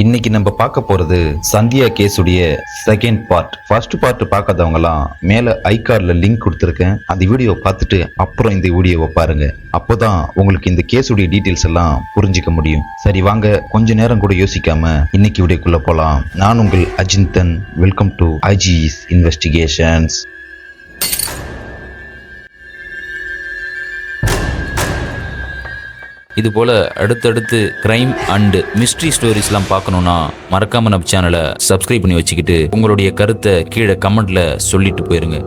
இன்னைக்கு நம்ம பார்க்க போறது சந்தியா கேஸுடைய செகண்ட் பார்ட். ஃபர்ஸ்ட் பார்ட் பார்க்காதவங்கலாம் மேல ஐகார்ட்ல லிங்க் கொடுத்துருக்கேன், அந்த வீடியோ பார்த்துட்டு அப்புறம் இந்த வீடியோவை பாருங்க. அப்போதான் உங்களுக்கு இந்த கேஸுடைய டீட்டெயில்ஸ் எல்லாம் புரிஞ்சிக்க முடியும். சரி வாங்க, கொஞ்ச நேரம் கூட யோசிக்காம இன்னைக்கு வீடியோக்குள்ள போலாம். நான் உங்கள் Ajinthan. Welcome to IG's investigations. இது போல் அடுத்தடுத்து கிரைம் அண்டு மிஸ்ட்ரி ஸ்டோரிஸ்லாம் பார்க்கணுன்னா மறக்காம நம்ம சேனலை சப்ஸ்கிரைப் பண்ணி வச்சுக்கிட்டு உங்களுடைய கருத்தை கீழே கமெண்ட்ல சொல்லிட்டு போயிருங்க.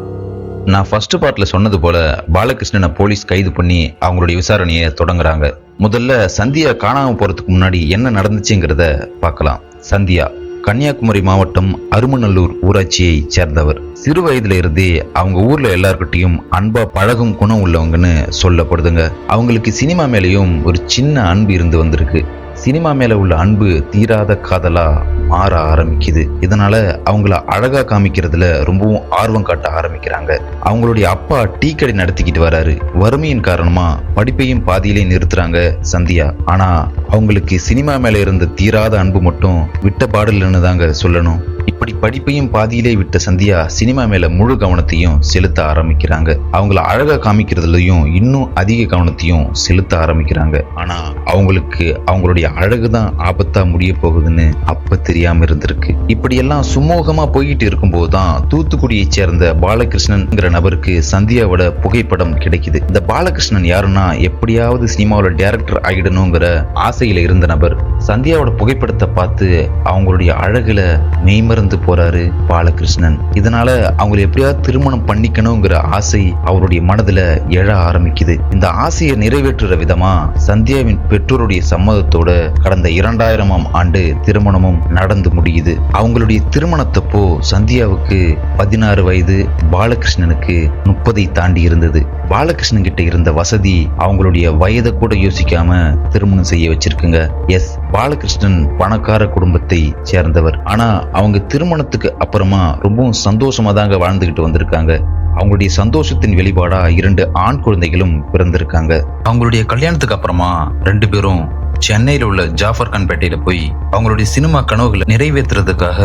நான் ஃபர்ஸ்ட் பார்ட்ல சொன்னது போல பாலகிருஷ்ணனை போலீஸ் கைது பண்ணி அவங்களுடைய விசாரணையை தொடங்குறாங்க. முதல்ல சந்தியா காணாம போறதுக்கு முன்னாடி என்ன நடந்துச்சுங்கிறத பார்க்கலாம். சந்தியா கன்னியாகுமரி மாவட்டம் அருமநல்லூர் ஊராட்சியை சேர்ந்தவர். சிறு வயதுல இருந்தே அவங்க ஊர்ல எல்லார்கிட்டையும் அன்பா பழகும் குணம் உள்ளவங்கன்னு சொல்லப்படுதுங்க. அவங்களுக்கு சினிமா மேலேயும் ஒரு சின்ன அன்பு இருந்து வந்திருக்கு. சினிமா மேல உள்ள அன்பு தீராத காதலா மாற ஆரம்பிக்குது. இதனால அவங்கள அழகா காமிக்கிறதுல ரொம்பவும் ஆர்வம் காட்ட ஆரம்பிக்கிறாங்க. அவங்களுடைய அப்பா டீ கடை நடத்திக்கிட்டு வராரு. வறுமையின் காரணமா படிப்பையும் பாதியிலே நிறுத்துறாங்க சந்தியா. ஆனா அவங்களுக்கு சினிமா மேல இருந்த தீராத அன்பு மட்டும் விட்ட பாடலன்னு தாங்க சொல்லணும். இப்படி படிப்பையும் பாதியிலே விட்ட சந்தியா சினிமா மேல முழு கவனத்தையும் செலுத்த ஆரம்பிக்கிறாங்க. அவங்கள அழகா காமிக்கிறதுலயும் இன்னும் அதிக கவனத்தையும் செலுத்த ஆரம்பிக்கிறாங்க. ஆனா அவங்களுக்கு அவங்களுடைய அழகுதான் ஆபத்தா முடிய போகுதுன்னு அப்ப தெரியாம இருந்திருக்கு. இப்படி எல்லாம் சுமூகமா போயிட்டு இருக்கும்போதுதான் தூத்துக்குடியை சேர்ந்த பாலகிருஷ்ணன்ங்கிற நபருக்கு சந்தியாவோட புகைப்படம் கிடைக்குது. இந்த பாலகிருஷ்ணன் யாருன்னா எப்படியாவது சினிமாவோட டைரக்டர் ஆகிடணுங்கிற ஆசையில இருந்த நபர். சந்தியாவோட புகைப்படத்தை பார்த்து அவங்களுடைய அழகுல மெய்மறந்து போறாரு பாலகிருஷ்ணன். இதனால அவங்களை எப்படியாவது திருமணம் பண்ணிக்கணுங்கிற ஆசை அவருடைய மனதுல எழ ஆரம்பிக்குது. இந்த ஆசையை நிறைவேற்றுற விதமா சந்தியாவின் பெற்றோருடைய சம்மதத்தோட கடந்த 2000ஆம் ஆண்டு திருமணமும் நடந்து முடியுது. அவங்களுடைய திருமணத்தப்போ சந்தியாவுக்கு 16 வயது, பாலகிருஷ்ணனுக்கு 30 தாண்டி இருந்தது. பாலகிருஷ்ணன் கிட்ட இருந்த வசதி அவங்களுடைய வயதை கூட யோசிக்காம திருமணம் செய்ய வச்சிருக்குங்க. எஸ், பாலகிருஷ்ணன் பணக்கார குடும்பத்தை சேர்ந்தவர். ஆனா அவங்க திருமணத்துக்கு அப்புறமா ரொம்பவும் சந்தோஷமா தாங்க வாழ்ந்துகிட்டு வந்திருக்காங்க. அவங்களுடைய சந்தோஷத்தின் வெளிப்பாடா 2 ஆண் குழந்தைகளும் பிறந்திருக்காங்க. அவங்களுடைய கல்யாணத்துக்கு அப்புறமா 2 பேரும் சென்னையில உள்ள ஜாஃபர் கான் பேட்டையில போய் அவங்களுடைய சினிமா கனவுகளை நிறைவேற்றுறதுக்காக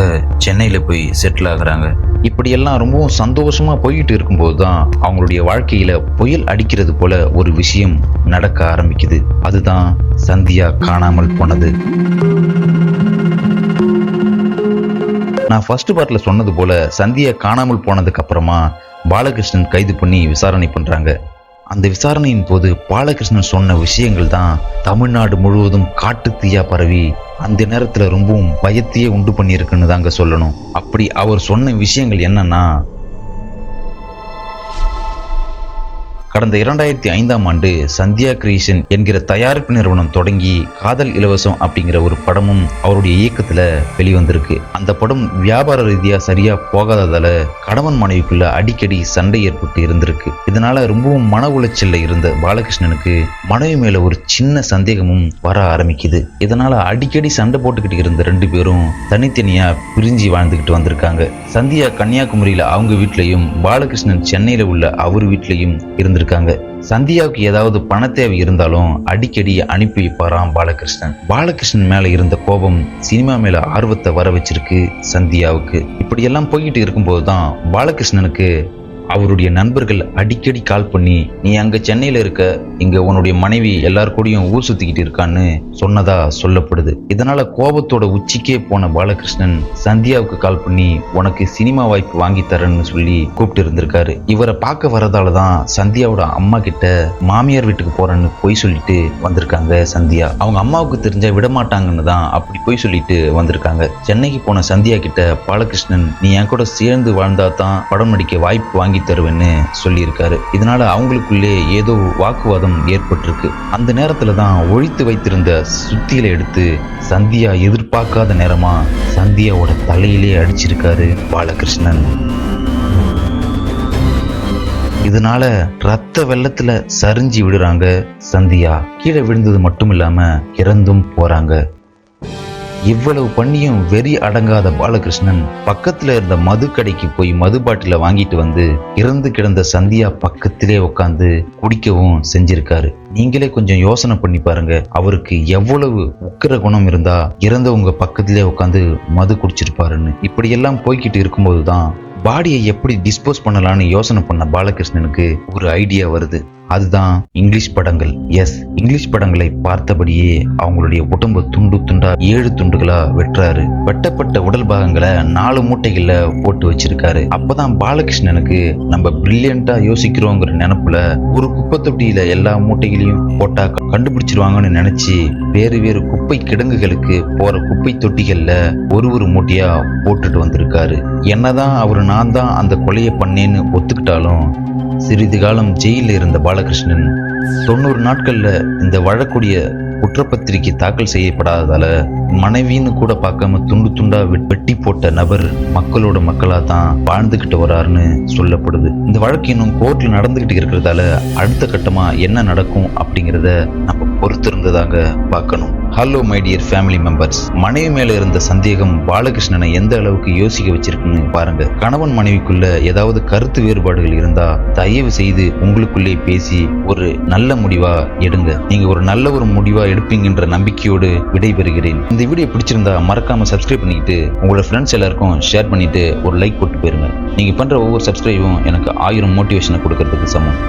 சென்னையில போய் செட்டில் ஆகுறாங்க. இப்படி எல்லாம் ரொம்பவும் சந்தோஷமா போயிட்டு இருக்கும்போது தான் அவங்களுடைய வாழ்க்கையில புயல் அடிக்கிறது போல ஒரு விஷயம் நடக்க ஆரம்பிக்குது. அதுதான் சந்தியா காணாமல் போனது. நான் ஃபர்ஸ்ட் பார்ட்ல சொன்னது போல சந்தியா காணாமல் போனதுக்கு அப்புறமா பாலகிருஷ்ணன் கைது பண்ணி விசாரணை பண்றாங்க. அந்த விசாரணையின் போது பாலகிருஷ்ணன் சொன்ன விஷயங்கள் தான் தமிழ்நாடு முழுவதும் காட்டு தீயா பரவி அந்த நேரத்துல ரொம்பவும் பயத்தையே உண்டு பண்ணியிருக்குன்னு தாங்க சொல்லணும். அப்படி அவர் சொன்ன விஷயங்கள் என்னன்னா, கடந்த 2005ஆம் ஆண்டு சந்தியா கிரியேஷன் என்கிற தயாரிப்பு நிறுவனம் தொடங்கி காதல் இலவசம் அப்படிங்கிற ஒரு படமும் அவருடைய இயக்கத்துல வெளிவந்திருக்கு. அந்த படம் வியாபார ரீதியா சரியா போகாததால கணவன் மனைவிக்குள்ள அடிக்கடி சண்டை ஏற்பட்டு இருந்திருக்கு. இதனால ரொம்பவும் மன உளைச்சல்ல இருந்த பாலகிருஷ்ணனுக்கு மனைவி மேல ஒரு சின்ன சந்தேகமும் வர ஆரம்பிக்குது. இதனால அடிக்கடி சண்டை போட்டுக்கிட்டு இருந்த 2 பேரும் தனித்தனியா பிரிஞ்சு வாழ்ந்துகிட்டு வந்திருக்காங்க. சந்தியா கன்னியாகுமரியில அவங்க வீட்லயும் பாலகிருஷ்ணன் சென்னையில உள்ள அவர் வீட்லயும் இருந்திருக்காங்க. சந்தியாவுக்கு ஏதாவது பண தேவை இருந்தாலும் அடிக்கடி அனுப்பி வைப்பாராம் பாலகிருஷ்ணன். பாலகிருஷ்ணன் மேல இருந்த கோபம் சினிமா மேல ஆர்வத்தை வர வச்சிருக்கு சந்தியாவுக்கு. இப்படி எல்லாம் போய்கிட்டு இருக்கும்போதுதான் பாலகிருஷ்ணனுக்கு அவருடைய நண்பர்கள் அடிக்கடி கால் பண்ணி, நீ அங்க சென்னையில இருக்க, இங்க உன்னுடைய மனைவி எல்லார் கூடயும் ஊர் சுத்திக்கிட்டு இருக்கான்னு சொன்னதா சொல்லப்படுது. இதனால கோபத்தோட உச்சிக்கே போன பாலகிருஷ்ணன் சந்தியாவுக்கு கால் பண்ணி, உனக்கு சினிமா வாய்ப்பு வாங்கி தரேன்னு சொல்லி கூப்பிட்டு இருந்திருக்காரு. இவரை பார்க்க வரதாலதான் சந்தியாவோட அம்மா கிட்ட மாமியார் வீட்டுக்கு போறேன்னு பொய் சொல்லிட்டு வந்திருக்காங்க சந்தியா. அவங்க அம்மாவுக்கு தெரிஞ்சா விடமாட்டாங்கன்னு தான் அப்படி பொய் சொல்லிட்டு வந்திருக்காங்க. சென்னைக்கு போன சந்தியா கிட்ட பாலகிருஷ்ணன், நீ என் கூட சேர்ந்து வாழ்ந்தா தான் படம் நடிக்க வாய்ப்பு வாங்கி தருவேன்னு சொல்லியிருக்காரு. இதனால அவங்களுக்குள்ளே ஏதோ வாக்குவாதம் ஏற்பட்டிருக்கு. அந்த நேரத்துல தான் ஒழித்து வைத்திருந்த சுத்தியில எடுத்து சந்தியா எதிர்பார்க்காத நேரமா சந்தியாவோட தலையிலே அடிச்சிருக்காரு பாலகிருஷ்ணன். இதனால ரத்த வெள்ளத்துல சரிஞ்சு விடுறாங்க சந்தியா. கீழே விழுந்தது மட்டும் இல்லாம இறந்தும் போறாங்க. இவ்வளவு பண்ணியும் வெறி அடங்காத பாலகிருஷ்ணன் பக்கத்துல இருந்த மது கடைக்கு போய் மது பாட்டில வாங்கிட்டு வந்து இறந்து கிடந்த சந்தியா பக்கத்திலே உட்காந்து குடிக்கவும் செஞ்சிருக்காரு. நீங்களே கொஞ்சம் யோசனை பண்ணி பாருங்க, அவருக்கு எவ்வளவு உக்கிர குணம் இருந்தா இறந்தவங்க பக்கத்திலே உட்காந்து மது குடிச்சிருப்பாருன்னு. இப்படியெல்லாம் போய்கிட்டு இருக்கும்போதுதான் பாடியை எப்படி டிஸ்போஸ் பண்ணலான்னு யோசனை பண்ண பாலகிருஷ்ணனுக்கு ஒரு ஐடியா வருது. அதுதான் இங்கிலீஷ் படங்கள். எஸ், இங்கிலீஷ் படங்களை பார்த்தபடியே அவங்களுடைய உடம்ப துண்டு துண்டா 7 துண்டுகளா வெட்டுறாரு. வெட்டப்பட்ட உடல் பாகங்களை 4 மூட்டைகள்ல போட்டு வச்சிருக்காரு. அப்பதான் பாலகிருஷ்ணனுக்கு நம்ம பிரில்லியண்டா யோசிக்கிறோங்கிற நினைப்புல ஒரு குப்பை தொட்டியில எல்லா மூட்டைகளையும் போட்டா கண்டுபிடிச்சிருவாங்கன்னு நினைச்சு வேறு வேறு குப்பை கிடங்குகளுக்கு போற குப்பை தொட்டிகள்ல ஒரு மூட்டையா போட்டுட்டு வந்திருக்காரு. என்னதான் அவரு நான் தான் அந்த கொலையை பண்ணேன்னு ஒத்துக்கிட்டாலும் சிறிது காலம் ஜெயிலில் இருந்த பாலகிருஷ்ணன் 90 நாட்கள்ல இந்த வழக்குடைய குற்றப்பத்திரிகை தாக்கல் செய்யப்படாததால மனைவின்னு கூட பார்க்காம துண்டு துண்டா வெட்டி போட்ட நபர் மக்களோட மக்களா தான் வாழ்ந்துகிட்டு வராருன்னு சொல்லப்படுது. இந்த வழக்கு இன்னும் கோர்ட்ல நடந்துகிட்டு இருக்கிறதால அடுத்த கட்டமா என்ன நடக்கும் அப்படிங்கிறத நம்ம பொறுத்திருந்ததாக பார்க்கணும். Hello my dear family members, மனைவி மேல இருந்த சந்தேகம் பாலகிருஷ்ணனை எந்த அளவுக்கு யோசிக்க வச்சிருக்குன்னு பாருங்க. கணவன் மனைவிக்குள்ள ஏதாவது கருத்து வேறுபாடுகள் இருந்தா தயவு செய்து உங்களுக்குள்ளே பேசி ஒரு நல்ல முடிவா எடுங்க. நீங்க ஒரு நல்ல முடிவா எடுப்பீங்கன்ற நம்பிக்கையோடு விடைபெறுகிறேன். இந்த வீடியோ பிடிச்சிருந்தா மறக்காம சப்ஸ்கிரைப் பண்ணிட்டு உங்களோட ஃப்ரெண்ட்ஸ் எல்லாருக்கும் ஷேர் பண்ணிட்டு ஒரு லைக் போட்டு போயிருங்க. நீங்க பண்ற ஒவ்வொரு சப்ஸ்கிரைபும் எனக்கு 1000 மோட்டிவேஷனை கொடுக்கறதுக்கு சமம்.